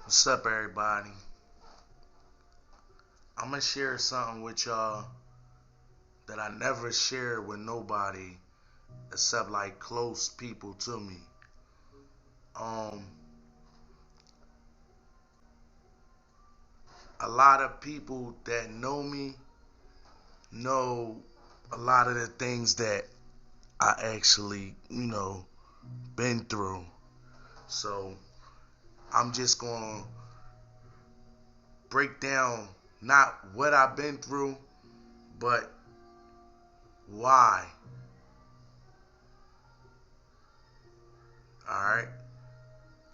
What's up, everybody? I'm gonna share something with y'all that I never share with nobody except like close people to me. Um, a lot of people that know me know a lot of the things that I actually, been through. So I'm just gonna break down not what I've been through, but why. All right.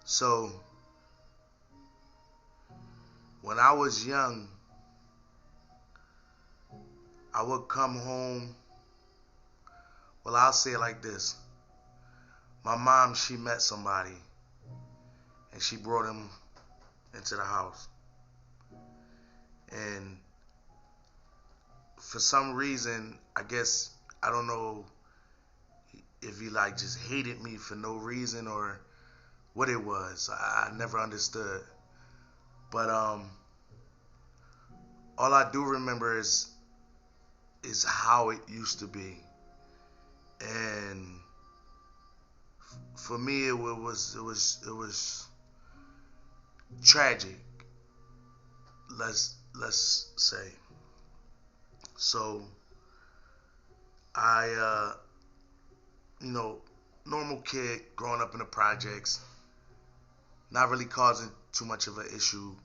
So when I was young, I would come home. Well, I'll say it like this. My mom, she met somebody and she brought him into the house. And for some reason, I guess, I don't know if he like just hated me for no reason or what it was. I never understood. But all I do remember is how it used to be. And for me it was tragic. Let's say. So I you know, normal kid growing up in the projects, not really causing too much of an issue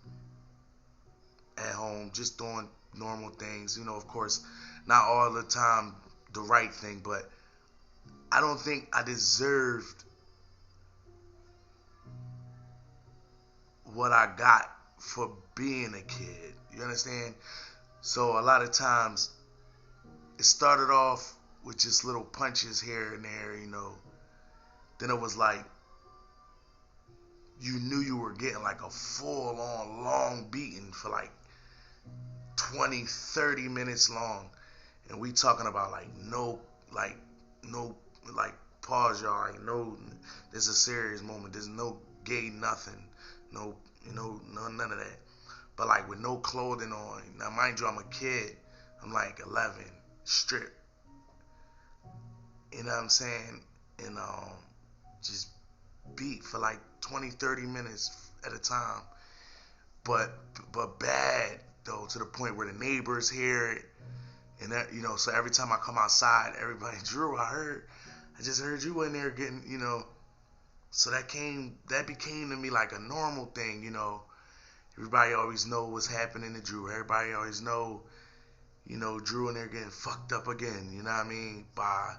at home, just doing normal things. Of course, not all the time the right thing, but I don't think I deserved what I got for being a kid. You understand? So a lot of times it started off with just little punches here and there. Then it was like you knew you were getting like a full on long beating for like 20, 30 minutes long. And we talking about like no, like pause y'all, like no, this is a serious moment. There's no gay nothing. No, none of that. But like with no clothing on. Now mind you, I'm a kid. I'm like 11, strip. You know what I'm saying? And just beat for like 20, 30 minutes at a time. But but bad though, to the point where the neighbors hear it. And that, so every time I come outside, everybody, Drew, I just heard you in there getting. So that became to me like a normal thing. Everybody always know what's happening to Drew. Everybody always know, Drew in there getting fucked up again. You know what I mean? By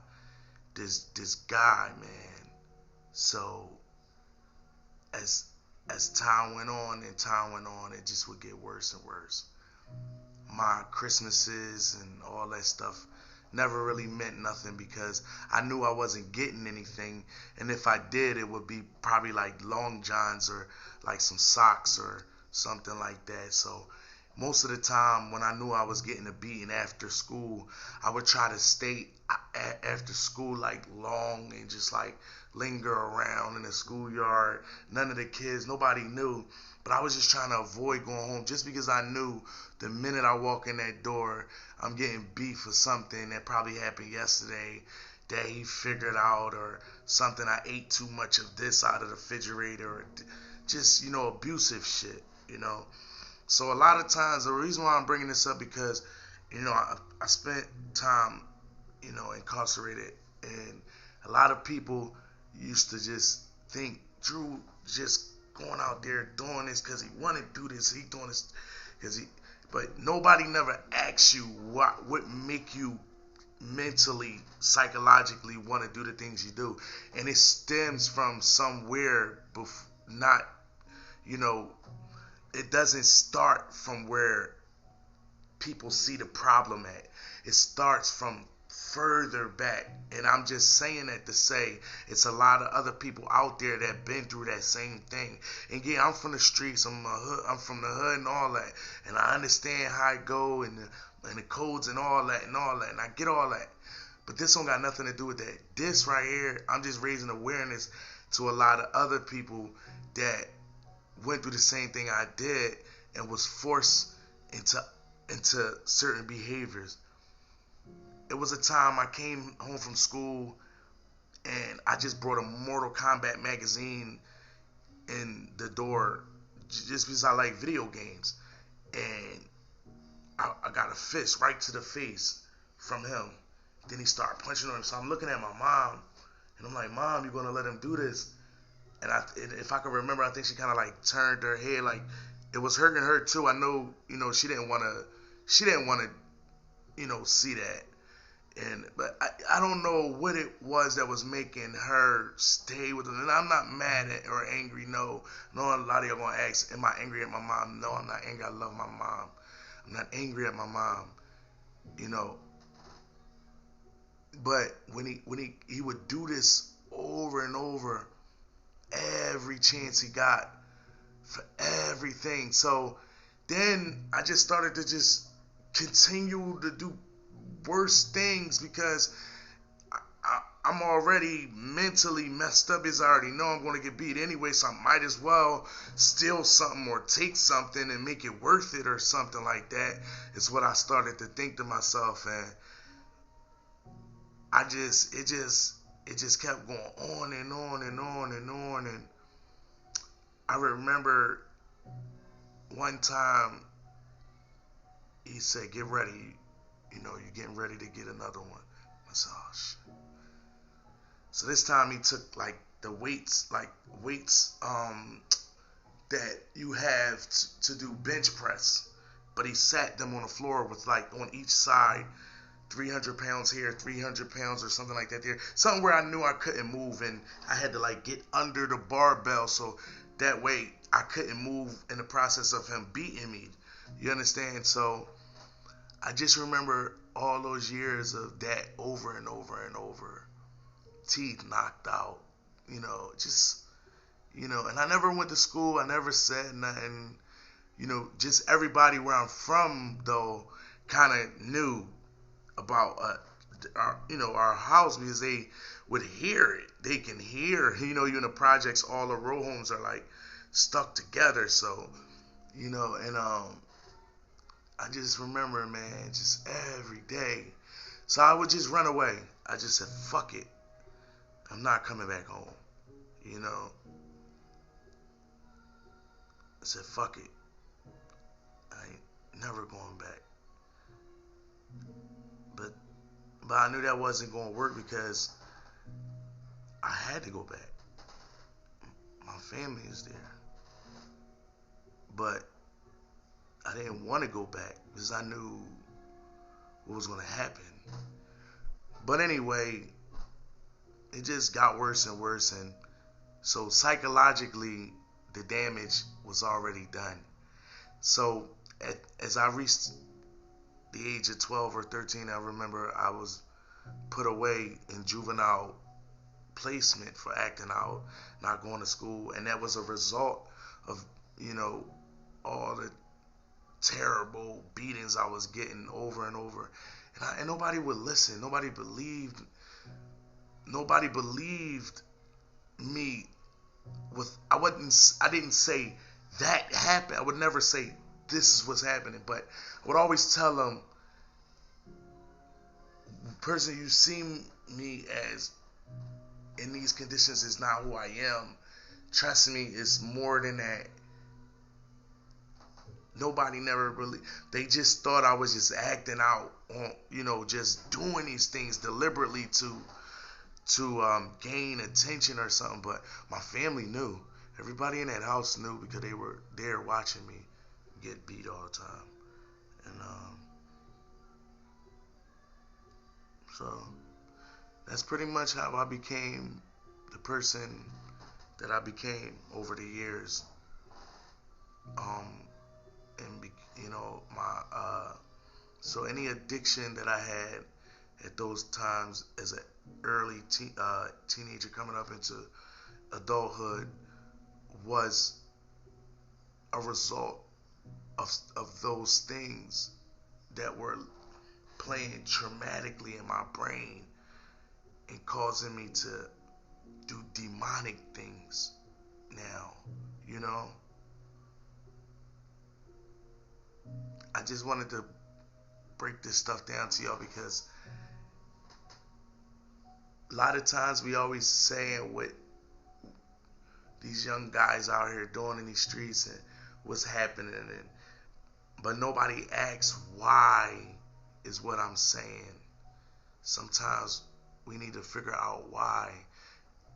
this guy, man. So as time went on and time went on, it just would get worse and worse. My Christmases and all that stuff never really meant nothing because I knew I wasn't getting anything, and if I did, it would be probably like long johns or like some socks or something like that. So most of the time when I knew I was getting a beating after school, I would try to stay after school like long and just like linger around in the schoolyard. None of the kids, nobody knew, but I was just trying to avoid going home just because I knew the minute I walk in that door, I'm getting beat for something that probably happened yesterday that he figured out, or something I ate too much of this out of the refrigerator, or just, abusive shit. So a lot of times, the reason why I'm bringing this up because, I spent time, incarcerated, and a lot of people used to just think Drew just going out there doing this because he wanted to do this. He doing this because he, but nobody never asks you what make you mentally, psychologically want to do the things you do, and it stems from somewhere, not, you know, it doesn't start from where people see the problem at. It starts from further back. And I'm just saying that to say it's a lot of other people out there that been through that same thing. And yeah, I'm from the streets, I'm from the hood and all that. And I understand how it go, and the codes and all that and all that. And I get all that. But this don't got nothing to do with that. This right here, I'm just raising awareness to a lot of other people that went through the same thing I did and was forced into certain behaviors. It was a time I came home from school and I just brought a Mortal Kombat magazine in the door just because I like video games. And I got a fist right to the face from him. Then he started punching on him. So I'm looking at my mom and I'm like, Mom, you gonna let him do this? And if I can remember, I think she kind of like turned her head, like it was hurting her too. I know, she didn't want to, see that. But I don't know what it was that was making her stay with him. And I'm not mad at or angry. No, a lot of y'all gonna ask, am I angry at my mom? No, I'm not angry. I love my mom. I'm not angry at my mom. But when he would do this over and over, every chance he got for everything. So then I just started to just continue to do worse things because I'm already mentally messed up, as I already know I'm going to get beat anyway, so I might as well steal something or take something and make it worth it or something like that, is what I started to think to myself. And it just kept going on and on and on and on. And I remember one time he said, get ready, you're getting ready to get another one. I said, oh shit. So this time he took like the weights that you have to do bench press, but he sat them on the floor with like on each side 300 pounds here, 300 pounds or something like that there. Something where I knew I couldn't move and I had to like get under the barbell so that way I couldn't move in the process of him beating me. You understand? So I just remember all those years of that over and over and over. Teeth knocked out, and I never went to school. I never said nothing. Just everybody where I'm from, though, kind of knew about our house because they would hear it. They can hear, you in the projects, all the row homes are like stuck together. So, and I just remember, man, just every day. So I would just run away. I just said, fuck it. I'm not coming back home. I said, fuck it. I ain't never going back. But I knew that wasn't going to work because I had to go back. My family is there. But I didn't want to go back because I knew what was going to happen. But anyway, it just got worse and worse. And so psychologically, the damage was already done. So as I reached the age of 12 or 13, I remember I was put away in juvenile placement for acting out, not going to school. And that was a result of, all the terrible beatings I was getting over and over. And nobody would listen. Nobody believed me. I didn't say that happened. I would never say this is what's happening, but I would always tell them, the person you see me as in these conditions is not who I am. Trust me, it's more than that. Nobody never really, they just thought I was just acting out on, just doing these things deliberately to gain attention or something. But my family knew. Everybody in that house knew because they were there watching me get beat all the time. And so that's pretty much how I became the person that I became over the years. And so any addiction that I had at those times as an early teenager coming up into adulthood was a result of those things that were playing traumatically in my brain and causing me to do demonic things now, just wanted to break this stuff down to y'all because a lot of times we always saying what these young guys out here doing in these streets and what's happening, but nobody asks why is what I'm saying. Sometimes we need to figure out why,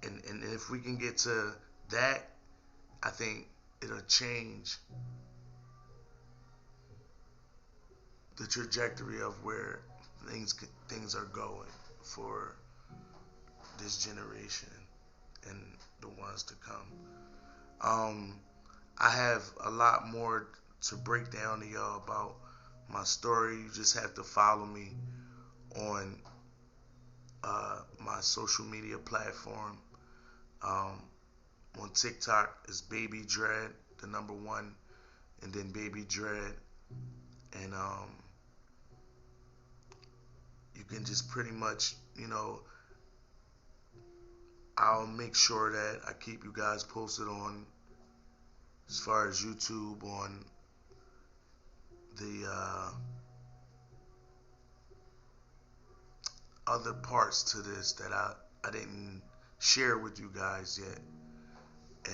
and if we can get to that, I think it'll change the trajectory of where things are going for this generation and the ones to come. I have a lot more to break down to y'all about my story. You just have to follow me on my social media platform. On TikTok is Babydred, the number 1, and then Babydred, and you can just pretty much, I'll make sure that I keep you guys posted on, as far as YouTube, on the other parts to this that I didn't share with you guys yet.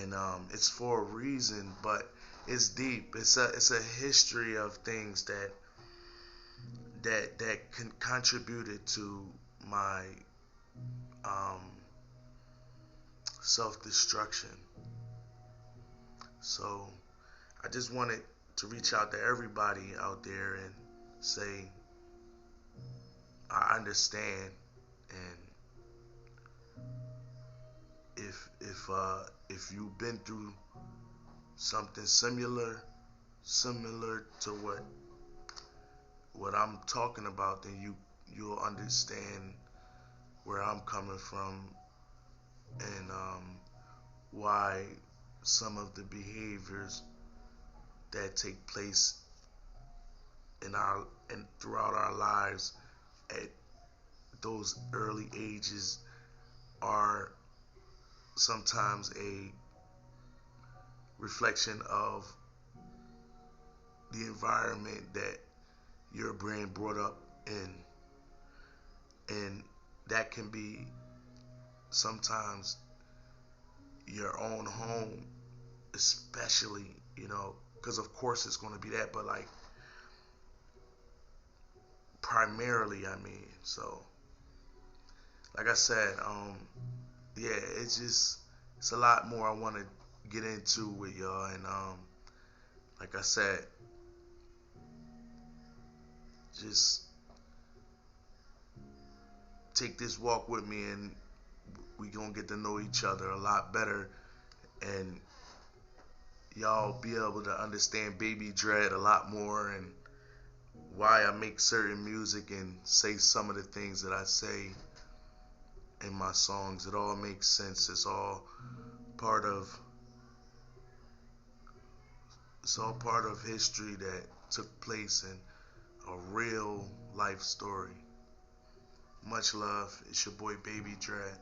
And it's for a reason, but it's deep. It's a history of things that contributed to my self-destruction. So I just wanted to reach out to everybody out there and say I understand, and if you've been through something similar to what I'm talking about, then you'll understand where I'm coming from, and why some of the behaviors that take place in our and throughout our lives at those early ages are sometimes a reflection of the environment that you're being brought up in, and that can be sometimes your own home, especially, because of course it's going to be that, but like primarily, so like I said, yeah, it's a lot more I want to get into with y'all, and like I said, just take this walk with me, and we gonna get to know each other a lot better, and y'all be able to understand Babydred a lot more, and why I make certain music and say some of the things that I say in my songs. It all makes sense. It's all part of history that took place in a real life story. Much love. It's your boy Babydred.